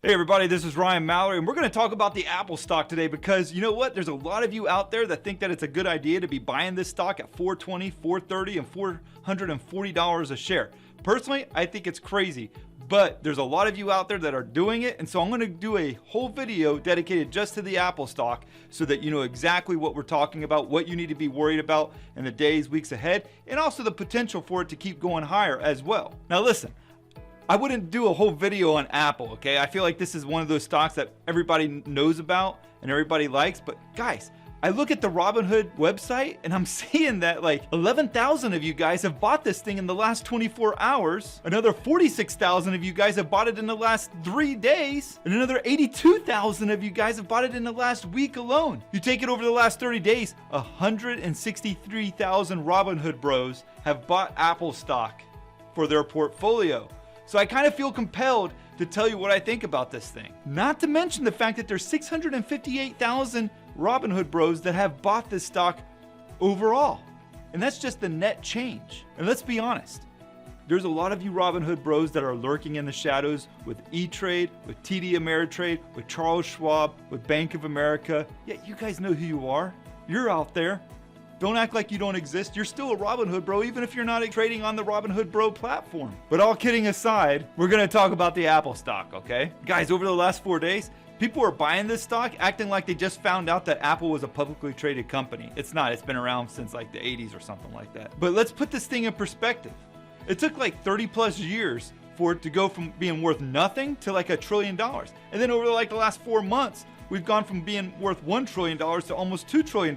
Hey everybody, this is Ryan Mallory, and we're going to talk about the Apple stock today because you know what? There's a lot of you out there that think that it's a good idea to be buying this stock at $420, $430, and $440 a share. Personally, I think it's crazy, but there's a lot of you out there that are doing it, and so I'm going to do a whole video dedicated just to the Apple stock so that you know exactly what we're talking about, what you need to be worried about in the days, weeks ahead, and also the potential for it to keep going higher as well. Now listen, I wouldn't do a whole video on Apple, okay? I feel like this is one of those stocks that everybody knows about and everybody likes, but guys, I look at the Robinhood website and I'm seeing that like 11,000 of you guys have bought this thing in the last 24 hours. Another 46,000 of you guys have bought it in the last 3 days. And another 82,000 of you guys have bought it in the last week alone. You take it over the last 30 days, 163,000 Robinhood bros have bought Apple stock for their portfolio. So I kind of feel compelled to tell you what I think about this thing. Not to mention the fact that there's 658,000 Robinhood bros that have bought this stock overall. And that's just the net change. And let's be honest, there's a lot of you Robinhood bros that are lurking in the shadows with E-Trade, with TD Ameritrade, with Charles Schwab, with Bank of America. Yeah, you guys know who you are. You're out there. Don't act like you don't exist. You're still a Robinhood bro, even if you're not trading on the Robinhood bro platform. But all kidding aside, we're gonna talk about the Apple stock, okay? Guys, over the last 4 days, people are buying this stock acting like they just found out that Apple was a publicly traded company. It's not, it's been around since like the 80s or something like that. But let's put this thing in perspective. It took like 30 plus years for it to go from being worth nothing to like $1 trillion. And then over like the last 4 months, we've gone from being worth $1 trillion to almost $2 trillion.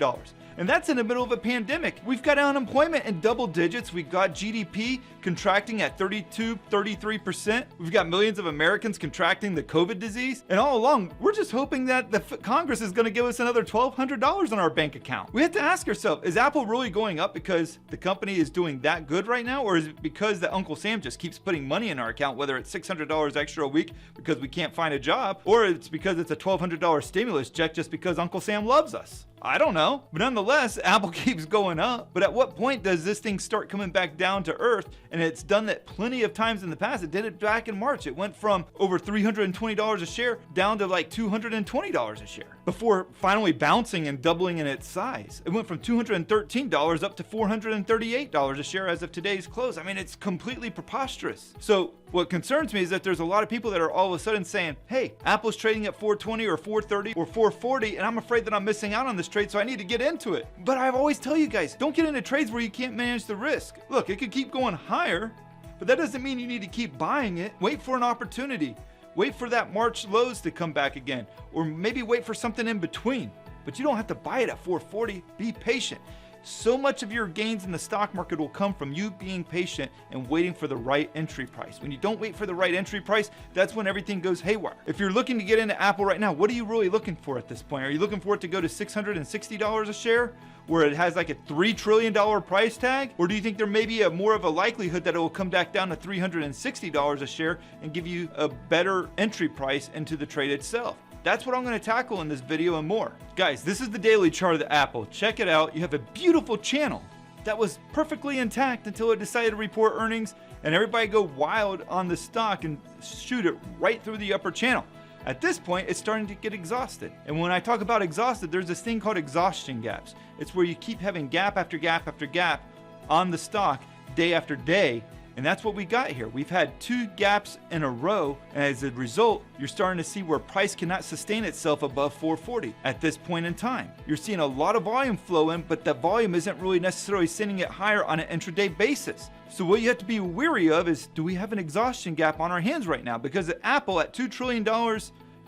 And that's in the middle of a pandemic. We've got unemployment in double digits. We've got GDP contracting at 32, 33%. We've got millions of Americans contracting the COVID disease. And all along, we're just hoping that the Congress is gonna give us another $1,200 on our bank account. We have to ask ourselves, is Apple really going up because the company is doing that good right now? Or is it because that Uncle Sam just keeps putting money in our account, whether it's $600 extra a week because we can't find a job, or it's because it's a $1,200 stimulus check just because Uncle Sam loves us? I don't know, but nonetheless, Apple keeps going up. But at what point does this thing start coming back down to earth? And it's done that plenty of times in the past. It did it back in March. It went from over $320 a share down to like $220 a share before finally bouncing and doubling in its size. It went from $213 up to $438 a share as of today's close. I mean, it's completely preposterous. So what concerns me is that there's a lot of people that are all of a sudden saying, hey, Apple's trading at $420 or $430 or $440, and I'm afraid that I'm missing out on this trade, so I need to get into it. But I always tell you guys, don't get into trades where you can't manage the risk. Look, it could keep going higher, but that doesn't mean you need to keep buying it. Wait for an opportunity. Wait for that March lows to come back again, or maybe wait for something in between. But you don't have to buy it at $440. Be patient. So much of your gains in the stock market will come from you being patient and waiting for the right entry price. When you don't wait for the right entry price, that's when everything goes haywire. If you're looking to get into Apple right now, what are you really looking for at this point? Are you looking for it to go to $660 a share, where it has like a $3 trillion price tag? Or do you think there may be more of a likelihood that it will come back down to $360 a share and give you a better entry price into the trade itself? That's what I'm going to tackle in this video and more. Guys, this is the daily chart of the Apple. Check it out. You have a beautiful channel that was perfectly intact until it decided to report earnings and everybody go wild on the stock and shoot it right through the upper channel. At this point, it's starting to get exhausted. And when I talk about exhausted, there's this thing called exhaustion gaps. It's where you keep having gap after gap after gap on the stock day after day. And that's what we got here. We've had 2 gaps in a row, and as a result, you're starting to see where price cannot sustain itself above 440 at this point in time. You're seeing a lot of volume flow in, but that volume isn't really necessarily sending it higher on an intraday basis. So what you have to be wary of is, do we have an exhaustion gap on our hands right now? Because at Apple, at $2 trillion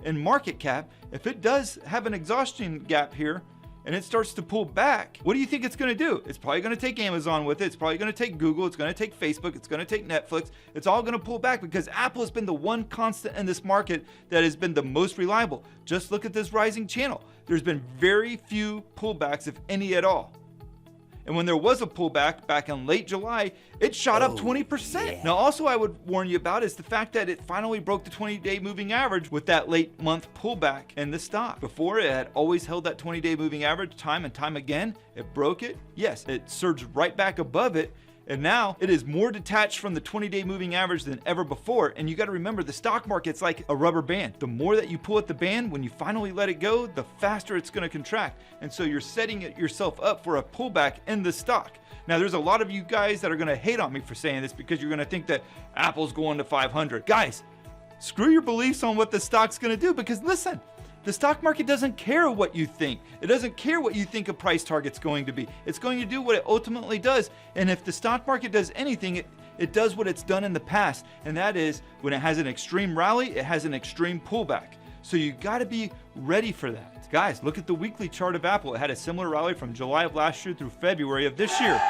in market cap, if it does have an exhaustion gap here, and it starts to pull back, what do you think it's going to do? It's probably going to take Amazon with it. It's probably going to take Google. It's going to take Facebook. It's going to take Netflix. It's all going to pull back because Apple has been the one constant in this market that has been the most reliable. Just look at this rising channel. There's been very few pullbacks, if any at all. And when there was a pullback back in late July, it shot up 20%. Yeah. Now, also I would warn you about is the fact that it finally broke the 20-day moving average with that late month pullback in the stock. Before, it had always held that 20-day moving average time and time again. It broke it. Yes, it surged right back above it. And now it is more detached from the 20-day moving average than ever before. And you got to remember, the stock market's like a rubber band. The more that you pull at the band, when you finally let it go, the faster it's going to contract. And so you're setting yourself up for a pullback in the stock. Now, there's a lot of you guys that are going to hate on me for saying this because you're going to think that Apple's going to 500. Guys, screw your beliefs on what the stock's going to do, because listen, the stock market doesn't care what you think. It doesn't care what you think a price target's going to be. It's going to do what it ultimately does. And if the stock market does anything, it does what it's done in the past. And that is, when it has an extreme rally, it has an extreme pullback. So you got to be ready for that. Guys, look at the weekly chart of Apple. It had a similar rally from July of last year through February of this year.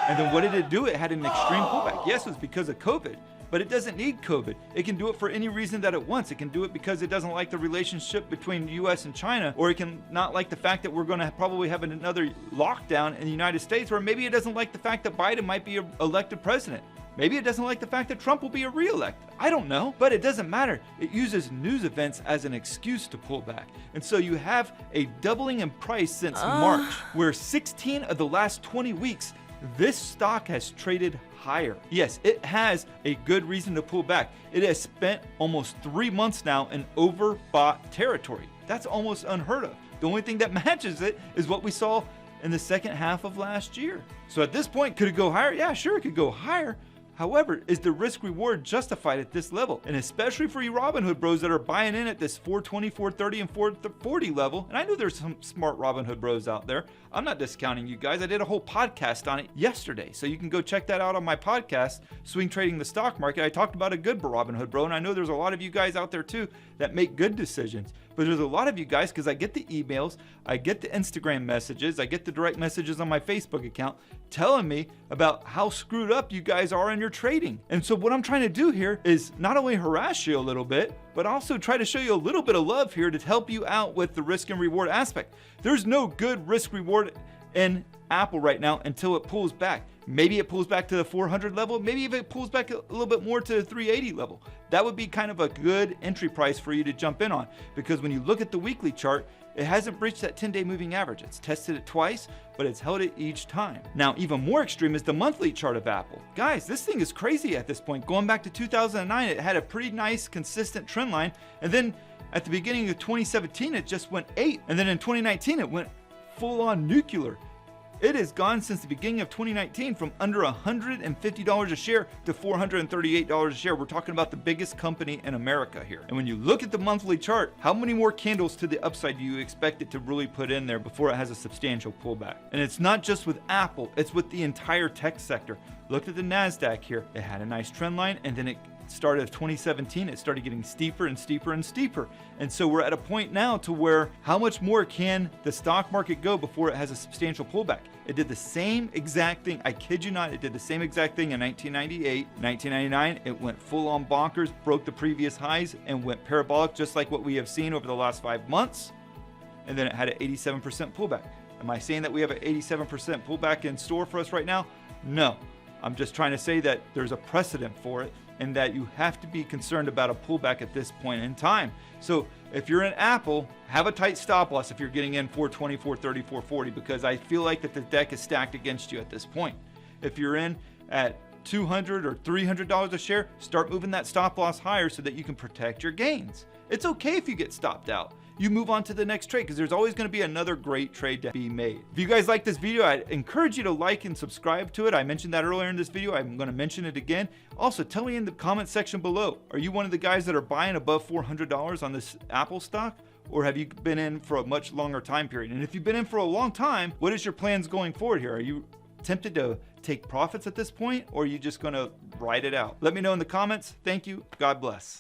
And then what did it do? It had an extreme pullback. Yes, it was because of COVID. But it doesn't need COVID. It can do it for any reason that it wants. It can do it because it doesn't like the relationship between the US and China, or it can not like the fact that we're going to probably have another lockdown in the United States, or maybe it doesn't like the fact that Biden might be elected president. Maybe it doesn't like the fact that Trump will be re-elected. I don't know, but it doesn't matter. It uses news events as an excuse to pull back. And so you have a doubling in price since March, where 16 of the last 20 weeks, this stock has traded higher. Yes, it has a good reason to pull back. It has spent almost 3 months now in overbought territory. That's almost unheard of. The only thing that matches it is what we saw in the second half of last year. So at this point, could it go higher? Yeah, sure, it could go higher. However, is the risk reward justified at this level? And especially for you Robinhood bros that are buying in at this 420, 430, and 440 level. And I know there's some smart Robinhood bros out there. I'm not discounting you guys. I did a whole podcast on it yesterday. So you can go check that out on my podcast, Swing Trading the Stock Market. I talked about a good Robinhood bro. And I know there's a lot of you guys out there too that make good decisions. But there's a lot of you guys, because I get the emails, I get the Instagram messages, I get the direct messages on my Facebook account telling me about how screwed up you guys are in your trading. And so what I'm trying to do here is not only harass you a little bit, but also try to show you a little bit of love here to help you out with the risk and reward aspect. There's no good risk reward in Apple right now until it pulls back. Maybe it pulls back to the 400 level. Maybe if it pulls back a little bit more to the 380 level. That would be kind of a good entry price for you to jump in on, because when you look at the weekly chart, it hasn't breached that 10-day moving average. It's tested it twice, but it's held it each time. Now, even more extreme is the monthly chart of Apple. Guys, this thing is crazy at this point. Going back to 2009, it had a pretty nice, consistent trend line. And then at the beginning of 2017, it just went 8. And then in 2019, it went full-on nuclear. It has gone since the beginning of 2019 from under $150 a share to $438 a share. We're talking about the biggest company in America here. And when you look at the monthly chart, how many more candles to the upside do you expect it to really put in there before it has a substantial pullback? And it's not just with Apple, it's with the entire tech sector. Look at the NASDAQ here. It had a nice trend line, and then it started of 2017, it started getting steeper and steeper and steeper. And so we're at a point now to where how much more can the stock market go before it has a substantial pullback? It did the same exact thing. I kid you not, it did the same exact thing in 1998, 1999. It went full on bonkers, broke the previous highs, and went parabolic, just like what we have seen over the last 5 months. And then it had an 87% pullback. Am I saying that we have an 87% pullback in store for us right now? No. I'm just trying to say that there's a precedent for it, and that you have to be concerned about a pullback at this point in time. So if you're in Apple, have a tight stop loss if you're getting in 420, 430, 440, because I feel like that the deck is stacked against you at this point. If you're in at $200 or $300 a share, start moving that stop loss higher so that you can protect your gains. It's okay if you get stopped out. You move on to the next trade, because there's always going to be another great trade to be made. If you guys like this video, I encourage you to like and subscribe to it. I mentioned that earlier in this video. I'm going to mention it again. Also, tell me in the comment section below, are you one of the guys that are buying above $400 on this Apple stock? Or have you been in for a much longer time period? And if you've been in for a long time, what is your plans going forward here? Are you tempted to take profits at this point, or are you just going to ride it out? Let me know in the comments. Thank you. God bless.